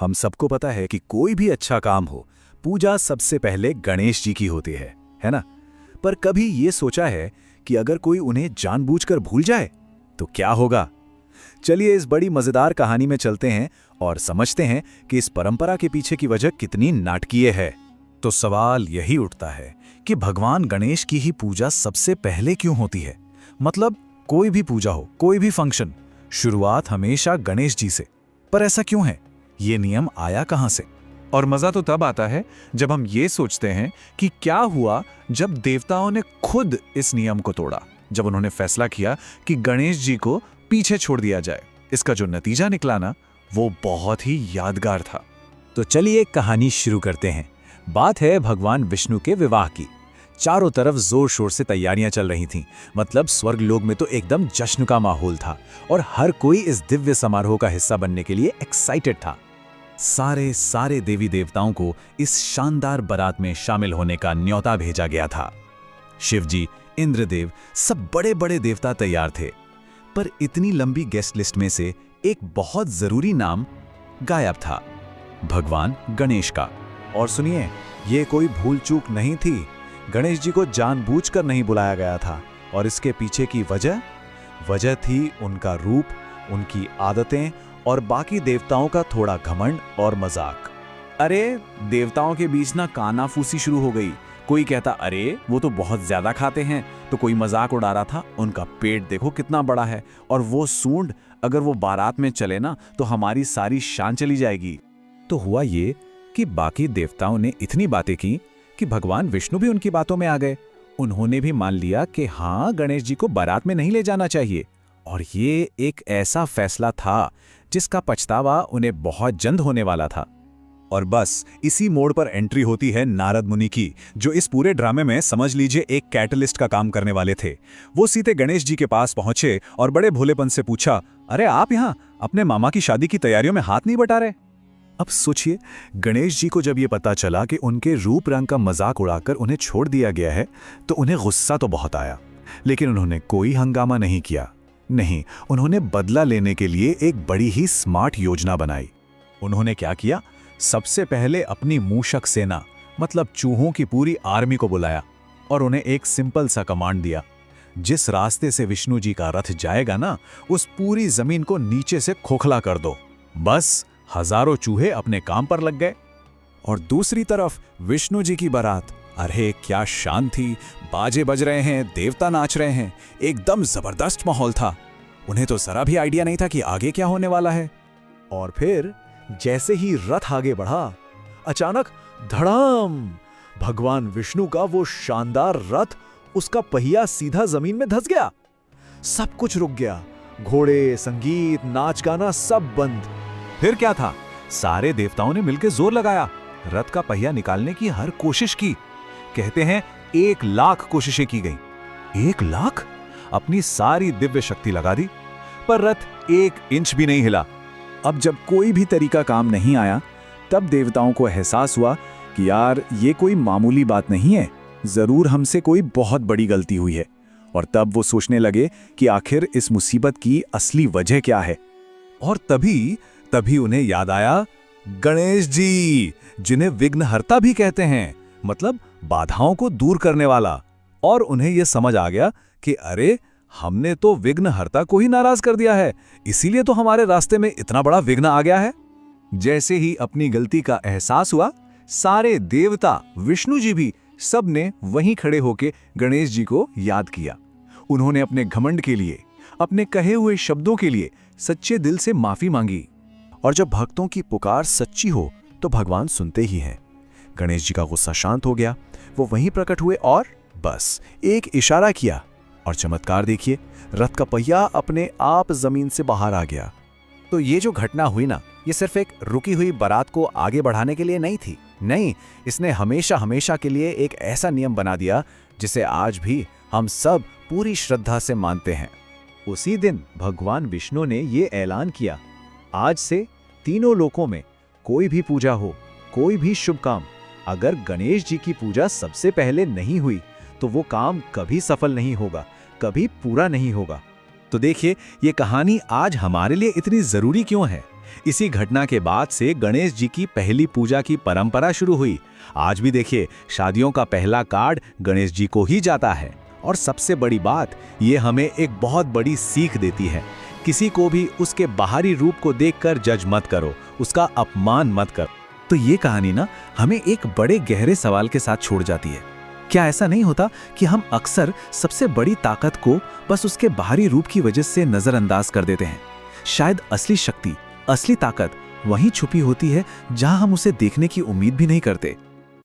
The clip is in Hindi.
हम सबको पता है कि कोई भी अच्छा काम हो, पूजा सबसे पहले गणेश जी की होती है ना? पर कभी ये सोचा है कि अगर कोई उन्हें जानबूझकर भूल जाए तो क्या होगा? चलिए इस बड़ी मजेदार कहानी में चलते हैं और समझते हैं कि इस परंपरा के पीछे की वजह कितनी नाटकीय है। तो सवाल यही उठता है कि भगवान गणेश की ही पूजा सबसे पहले क्यों होती है? मतलब कोई भी पूजा हो, कोई भी फंक्शन, शुरुआत हमेशा गणेश जी से। पर ऐसा क्यों है? ये नियम आया कहां से? और मजा तो तब आता है जब हम ये सोचते हैं कि क्या हुआ जब देवताओं ने खुद इस नियम को तोड़ा, जब उन्होंने फैसला किया कि गणेश जी को पीछे छोड़ दिया जाए। इसका जो नतीजा निकला ना, वो बहुत ही यादगार था। तो चलिए कहानी शुरू करते हैं। बात है भगवान विष्णु के विवाह की। चारों तरफ जोर शोर से तैयारियां चल रही थीं। मतलब स्वर्गलोक में तो एकदम जश्न का माहौल था और हर कोई इस दिव्य समारोह का हिस्सा बनने के लिए एक्साइटेड था। सारे देवी देवताओं को इस शानदार बारात में शामिल होने का न्योता भेजा गया था। शिवजी, इंद्रदेव, सब बड़े बड़े देवता तैयार थे। पर इतनी लंबी गेस्ट लिस्ट में से एक बहुत जरूरी नाम गायब था, भगवान गणेश का। और सुनिए, ये कोई भूल चूक नहीं थी। गणेश जी को जानबूझकर नहीं बुलाया गया था और इसके पीछे की वजह थी उनका रूप, उनकी आदतें और बाकी देवताओं का थोड़ा घमंड और मजाक। अरे देवताओं के बीच ना कानाफूसी शुरू हो गई। कोई कहता अरे वो तो बहुत ज्यादा खाते हैं, तो कोई मजाक उड़ा रहा था उनका पेट देखो कितना बड़ा है, और वो सूंड अगर वो बारात में चले ना तो हमारी सारी शान चली जाएगी। तो हुआ ये कि बाकी देवताओं ने इतनी बातें की कि भगवान विष्णु भी उनकी बातों में आ गए। उन्होंने भी मान लिया कि हाँ, गणेश जी को बारात में नहीं ले जाना चाहिए। और ये एक ऐसा फैसला था जिसका पछतावा उन्हें बहुत जल्द होने वाला था। और बस इसी मोड़ पर एंट्री होती है नारद मुनि की, जो इस पूरे ड्रामे में समझ लीजिए एक कैटलिस्ट का काम करने वाले थे। वो सीधे गणेश जी के पास पहुंचे और बड़े भोलेपन से पूछा, अरे आप यहाँ अपने मामा की शादी की तैयारियों में हाथ नहीं बटा रहे? अब सोचिए, गणेश जी को जब ये पता चला कि उनके रूप रंग का मजाक उड़ाकर उन्हें छोड़ दिया गया है, तो उन्हें गुस्सा तो बहुत आया, लेकिन उन्होंने कोई हंगामा नहीं किया। नहीं, उन्होंने बदला लेने के लिए एक बड़ी ही स्मार्ट योजना बनाई। उन्होंने क्या किया? सबसे पहले अपनी मूषक सेना, मतलब चूहों की पूरी आर्मी को बुलाया और उन्हें एक सिंपल सा कमांड दिया, जिस रास्ते से विष्णु जी का रथ जाएगा ना, उस पूरी जमीन को नीचे से खोखला कर दो। बस हजारों चूहे अपने काम पर लग गए। और दूसरी तरफ विष्णु जी की बारात, अरे क्या शान थी। बाजे बज रहे हैं, देवता नाच रहे हैं, एकदम जबरदस्त माहौल था। उन्हें तो जरा भी आइडिया नहीं था कि आगे क्या होने वाला है। और फिर जैसे ही रथ आगे बढ़ा, अचानक धड़ाम, भगवान विष्णु का वो शानदार रथ, उसका पहिया सीधा जमीन में धंस गया। सब कुछ रुक गया। घोड़े, संगीत, नाच गाना सब बंद। फिर क्या था? सारे देवताओं ने मिलकर जोर लगाया, रथ का पहिया निकालने की हर कोशिश की। कहते हैं 1,00,000 कोशिशें की गई। 1,00,000? अपनी सारी दिव्य शक्ति लगा दी, पर रथ 1 इंच भी नहीं हिला। अब जब कोई भी तरीका काम नहीं आया, तब देवताओं को एहसास हुआ कि यार ये कोई मामूली बात नहीं है, जरूर हमसे कोई बहुत बड़ी गलती हुई है। और तब वो सोचने लगे कि आखिर इस मुसीबत की असली वजह क्या है। और तभी उन्हें याद आया गणेश जी, जिन्हें विघ्नहर्ता भी कहते हैं, मतलब बाधाओं को दूर करने वाला। और उन्हें यह समझ आ गया कि अरे, हमने तो विघ्नहर्ता को ही नाराज कर दिया है, इसीलिए तो हमारे रास्ते में इतना बड़ा विघ्न आ गया है। जैसे ही अपनी गलती का एहसास हुआ, सारे देवता, विष्णु जी भी, सब ने वहीं खड़े होकर गणेश जी को याद किया। उन्होंने अपने घमंड के लिए, अपने कहे हुए शब्दों के लिए सच्चे दिल से माफी मांगी। और जब भक्तों की पुकार सच्ची हो तो भगवान सुनते ही हैं। गणेश जी का गुस्सा शांत हो गया। वो वहीं प्रकट हुए और बस एक इशारा किया और चमत्कार देखिए, रथ का पहिया अपने आप जमीन से बाहर आ गया। तो ये जो घटना हुई ना, ये सिर्फ एक रुकी हुई बारात को आगे बढ़ाने के लिए नहीं थी। नहीं, इसने हमेशा के लिए एक ऐसा नियम बना दिया जिसे आज भी हम सब पूरी श्रद्धा से मानते हैं। उसी दिन भगवान विष्णु ने ये ऐलान किया, आज से तीनों लोकों में कोई भी पूजा हो, कोई भी शुभ काम, अगर गणेश जी की पूजा सबसे पहले नहीं हुई तो वो काम कभी सफल नहीं होगा, कभी पूरा नहीं होगा। तो देखिए, ये कहानी आज हमारे लिए इतनी जरूरी क्यों है। इसी घटना के बाद से गणेश जी की पहली पूजा की परंपरा शुरू हुई। आज भी देखिए, शादियों का पहला कार्ड गणेश जी को ही जाता है। और सबसे बड़ी बात, ये हमें एक बहुत बड़ी सीख देती है। किसी को भी उसके बाहरी रूप को देखकर जज मत करो, उसका अपमान मत करो। तो ये कहानी ना हमें एक बड़े गहरे सवाल के साथ छोड़ जाती है। क्या ऐसा नहीं होता कि हम अक्सर सबसे बड़ी ताकत को बस उसके बाहरी रूप की वजह से नजरअंदाज कर देते हैं? शायद असली शक्ति, असली ताकत वहीं छुपी होती है जहां हम उसे देखने की उम्मीद भी नहीं करते।